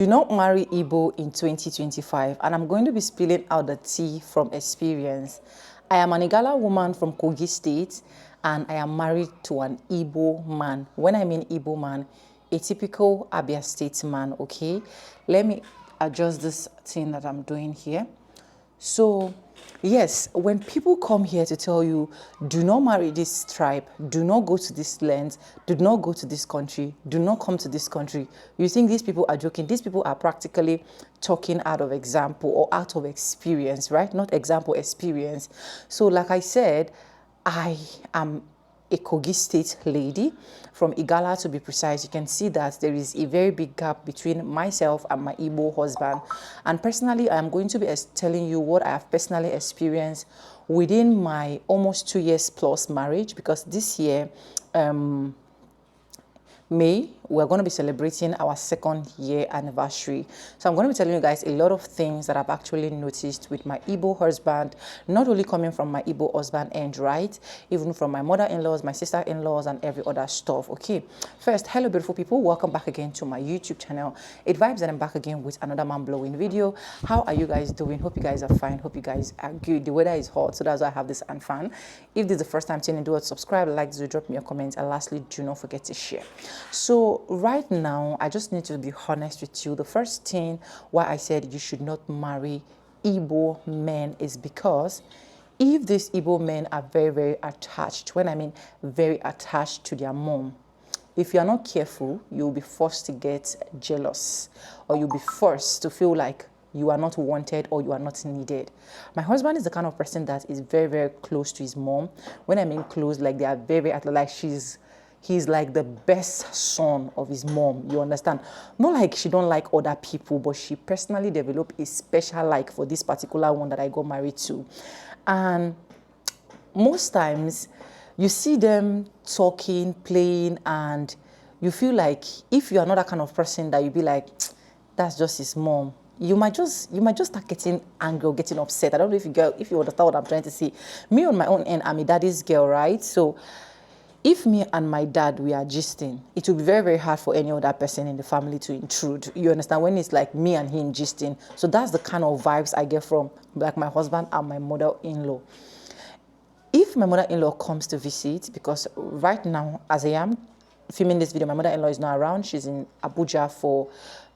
Do not marry Igbo in 2025, and I'm going to be spilling out the tea from experience. I am an Igala woman from Kogi State, and I am married to an Igbo man. When I mean Igbo man, a typical ABIA State man, okay? Let me adjust this thing that I'm doing here. So, yes, when people come here to tell you, do not marry this tribe, do not go to this land, do not go to this country, do not come to this country, you think these people are joking. These people are practically talking out of example or out of experience, right? Not example, experience. So, like I said, I am a Kogi State lady, from Igala to be precise. You can see that there is a very big gap between myself and my Igbo husband. And personally, I am going to be telling you what I have personally experienced within my almost 2 years plus marriage, because this year, May, we're going to be celebrating our 2nd year anniversary. So I'm going to be telling you guys a lot of things that I've actually noticed with my Igbo husband, not only coming from my Igbo husband end, right? Even from my mother-in-laws, my sister-in-laws, and every other stuff, okay? First, hello beautiful people, welcome back again to my YouTube channel. It Vibes, and I'm back again with another man-blowing video. How are you guys doing? Hope you guys are fine. Hope you guys are good. The weather is hot, so that's why I have this and fan. If this is the first time tuning in, do it, subscribe, like, drop me a comment, and lastly, do not forget to share. So right now, I just need to be honest with you. The first thing why I said you should not marry Igbo men is because if these Igbo men are very, very attached, when I mean very attached to their mom, if you are not careful, you'll be forced to get jealous, or you'll be forced to feel like you are not wanted or you are not needed. My husband is the kind of person that is very, very close to his mom. When I mean close, like they are very, like he's like the best son of his mom, you understand? Not like she don't like other people, but she personally developed a special like for this particular one that I got married to. And most times you see them talking, playing, and you feel like if you are not that kind of person that you be like, that's just his mom, you might just start getting angry or getting upset. I don't know if you understand what I'm trying to say. Me on my own end, I'm a daddy's girl, right? So if me and my dad, we are gisting, it will be very, very hard for any other person in the family to intrude. You understand? When it's like me and him gisting. So that's the kind of vibes I get from like my husband and my mother-in-law. If my mother-in-law comes to visit, because right now, as I am filming this video, my mother-in-law is not around. She's in Abuja for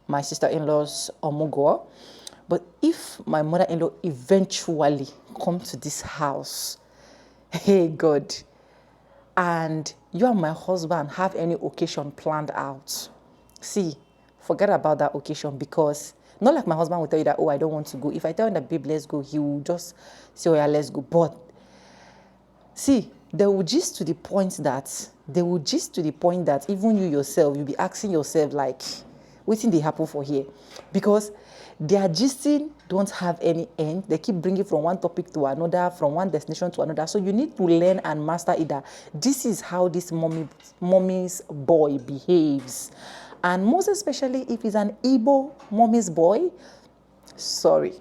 my sister-in-law's omugo. But if my mother-in-law eventually comes to this house, hey God, and you and my husband have any occasion planned out, see, forget about that occasion, because not like my husband will tell you that, oh, I don't want to go. If I tell him that, babe, let's go, he will just say, oh yeah, let's go. But see, they will gist to the point that even you yourself, you'll be asking yourself like, waiting they happen for here, because their gisting don't have any end. They keep bringing from one topic to another, from one destination to another. So you need to learn and master it. This is how this mommy's boy behaves, and most especially if he's an Igbo mommy's boy. Sorry.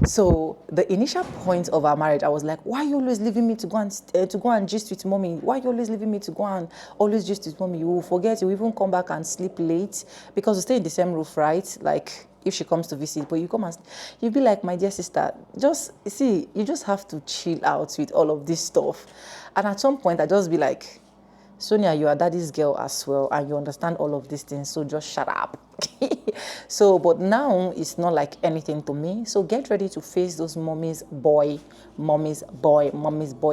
So the initial point of our marriage, I was like, why are you always leaving me to go and gist with mommy? Why are you always leaving me to go and always gist with mommy? You will forget, you will even come back and sleep late, because we stay in the same roof, right? Like if she comes to visit, but you come and you'll be like, my dear sister, just see, you just have to chill out with all of this stuff. And at some point I just be like, Sonia, you are daddy's girl as well, and you understand all of these things, so just shut up. So, but now it's not like anything to me. So get ready to face those mommy's boy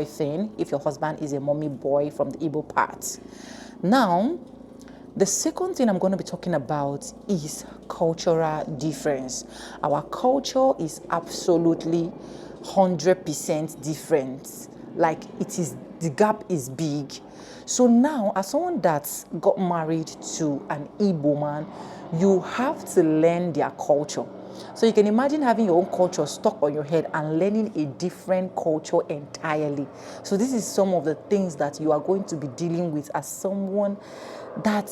thing if your husband is a mommy boy from the Igbo part. Now, the second thing I'm going to be talking about is cultural difference. Our culture is absolutely 100% different. Like the gap is big. So now, as someone that got married to an Igbo man, you have to learn their culture. So you can imagine having your own culture stuck on your head and learning a different culture entirely. So this is some of the things that you are going to be dealing with as someone that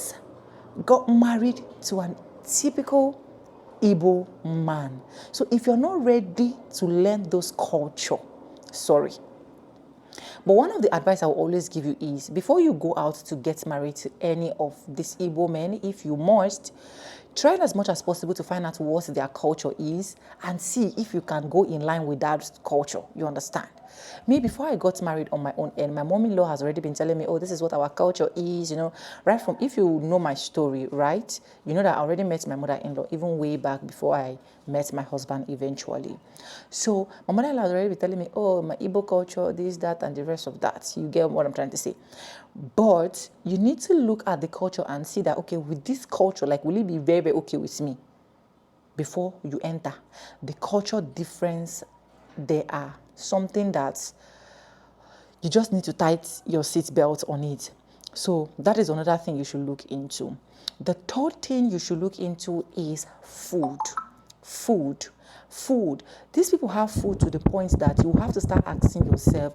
got married to a typical Igbo man. So if you're not ready to learn those culture, sorry. But one of the advice I will always give you is, before you go out to get married to any of these Igbo men, if you must, Try as much as possible to find out what their culture is and see if you can go in line with that culture. You understand? Me, before I got married on my own end, my mom-in-law has already been telling me, oh, this is what our culture is, you know, right from, if you know my story, right, you know that I already met my mother-in-law even way back before I met my husband eventually. So my mother-in-law has already been telling me, oh, my Igbo culture, this, that, and the rest of that. You get what I'm trying to say? But you need to look at the culture and see that, okay, with this culture, like, will it be very, very okay with me before you enter? The culture difference, there are something that you just need to tighten your seatbelt on it. So that is another thing you should look into. The third thing you should look into is food. Food. These people have food to the point that you have to start asking yourself,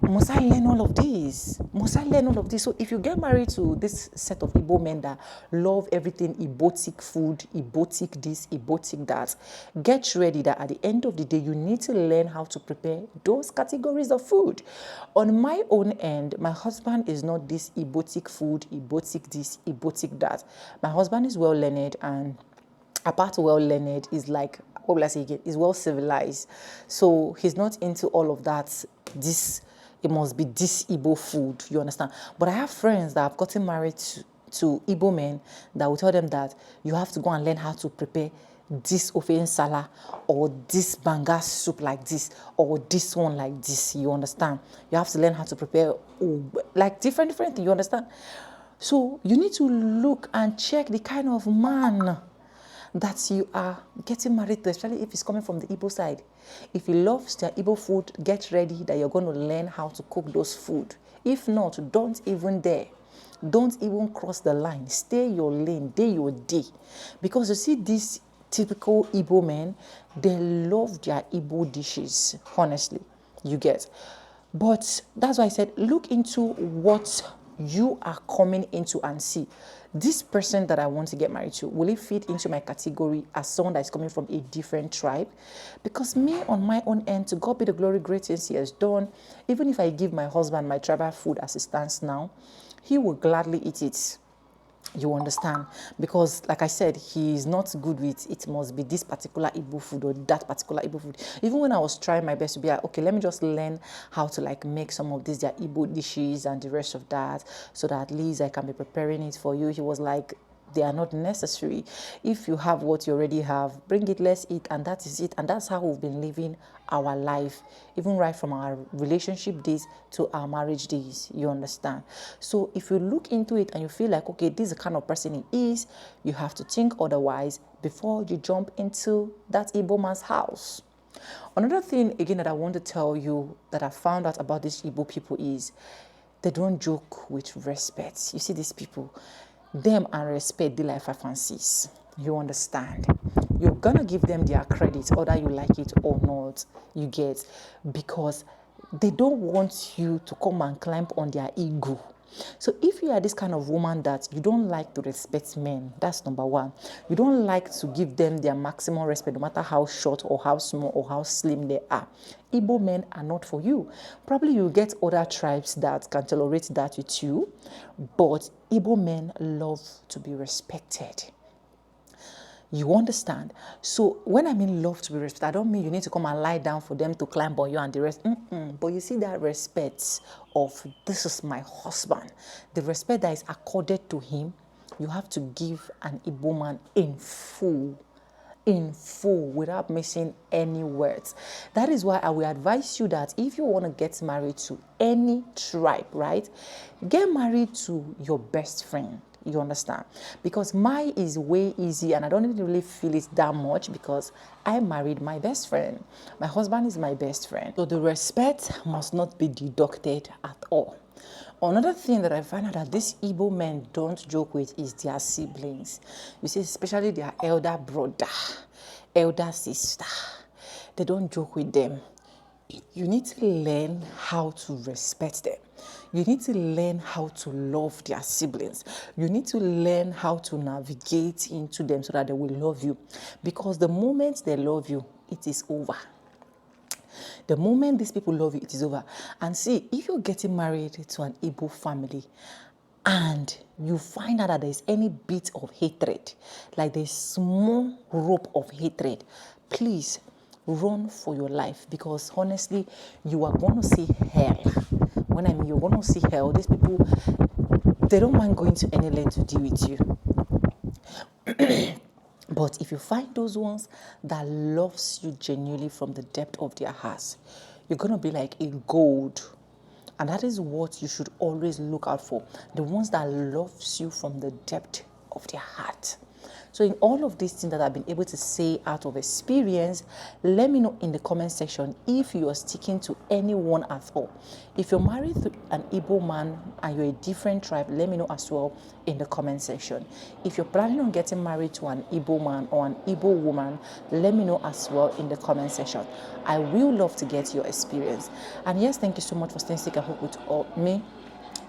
must I learn all of this? Must I learn all of this? So if you get married to this set of Igbo men that love everything Igbotic food, Igbotic this, Igbotic that, get ready that at the end of the day, you need to learn how to prepare those categories of food. On my own end, my husband is not this Igbotic food, Igbotic this, Igbotic that. My husband is well learned, and apart well learned, is like, what will I say again, is well civilized. So he's not into all of that, it must be this Igbo food, you understand? But I have friends that have gotten married to Igbo men that will tell them that you have to go and learn how to prepare this ofe nsala, or this banga soup like this, or this one like this, you understand? You have to learn how to prepare like different things, you understand? So you need to look and check the kind of man that you are getting married to, especially if it's coming from the Igbo side. If he loves their Igbo food, get ready that you're going to learn how to cook those food. If not, don't even dare. Don't even cross the line. Stay your lane, day your day. Because you see, these typical Igbo men, they love their Igbo dishes, honestly, you get. But that's why I said, look into what you are coming into and see. This person that I want to get married to, will it fit into my category as someone that is coming from a different tribe? Because me, on my own end, to God be the glory, great things he has done. Even if I give my husband my tribal food as it stands now, he will gladly eat it. You understand? Because like I said, he is not good with it must be this particular Igbo food or that particular Igbo food. Even when I was trying my best to be like, okay, let me just learn how to like make some of these their Igbo dishes and the rest of that, so that at least I can be preparing it for you. He was like, they are not necessary. If you have what you already have, bring it, let's eat, and that is it. And that's how we've been living our life, even right from our relationship days to our marriage days, you understand? So if you look into it and you feel like, okay, this is the kind of person he is, you have to think otherwise before you jump into that Igbo man's house. Another thing, again, that I want to tell you that I found out about these Igbo people is they don't joke with respect. You see, these people, them and respect, they like 5 and 6. You understand? You're gonna give them their credit, whether you like it or not, you get, because they don't want you to come and climb on their ego. So if you are this kind of woman that you don't like to respect men, that's number one. You don't like to give them their maximum respect, no matter how short or how small or how slim they are. Igbo men are not for you. Probably you get other tribes that can tolerate that with you, but Igbo men love to be respected. You understand? So when I mean love to be respected, I don't mean you need to come and lie down for them to climb on you and the rest. But you see that respect of, this is my husband, the respect that is accorded to him, you have to give an Igbo man in full, without missing any words. That is why I will advise you that if you want to get married to any tribe, right, get married to your best friend. You understand? Because mine is way easy and I don't even really feel it that much because I married my best friend. My husband is my best friend. So the respect must not be deducted at all. Another thing that I find out that these Igbo men don't joke with is their siblings. You see, especially their elder brother, elder sister. They don't joke with them. You need to learn how to respect them. You need to learn how to love their siblings. You need to learn how to navigate into them so that they will love you. Because the moment they love you, it is over. The moment these people love you, it is over. And see, if you're getting married to an Igbo family, and you find out that there's any bit of hatred, like there's small rope of hatred, please run for your life, because honestly, you are going to see hell. When I mean you're going to see hell, these people, they don't mind going to any length to deal with you. But if you find those ones that loves you genuinely from the depth of their hearts, you're going to be like a gold. And that is what you should always look out for. The ones that loves you from the depth of their heart. So in all of these things that I've been able to say out of experience, let me know in the comment section if you are sticking to anyone at all. If you're married to an Igbo man and you're a different tribe, let me know as well in the comment section. If you're planning on getting married to an Igbo man or an Igbo woman, let me know as well in the comment section. I will love to get your experience. And yes, thank you so much for staying stick and hook with me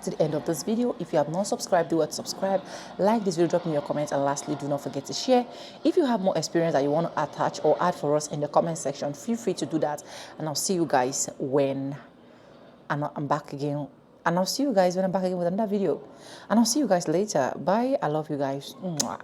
to the end of this video. If you have not subscribed, do it, subscribe, like this video, drop me your comments, and lastly, do not forget to share. If you have more experience that you want to attach or add for us in the comment section, feel free to do that, and I'll see you guys when I'm back again. And I'll see you guys when I'm back again with another video. And I'll see you guys later. Bye. I love you guys. Mwah.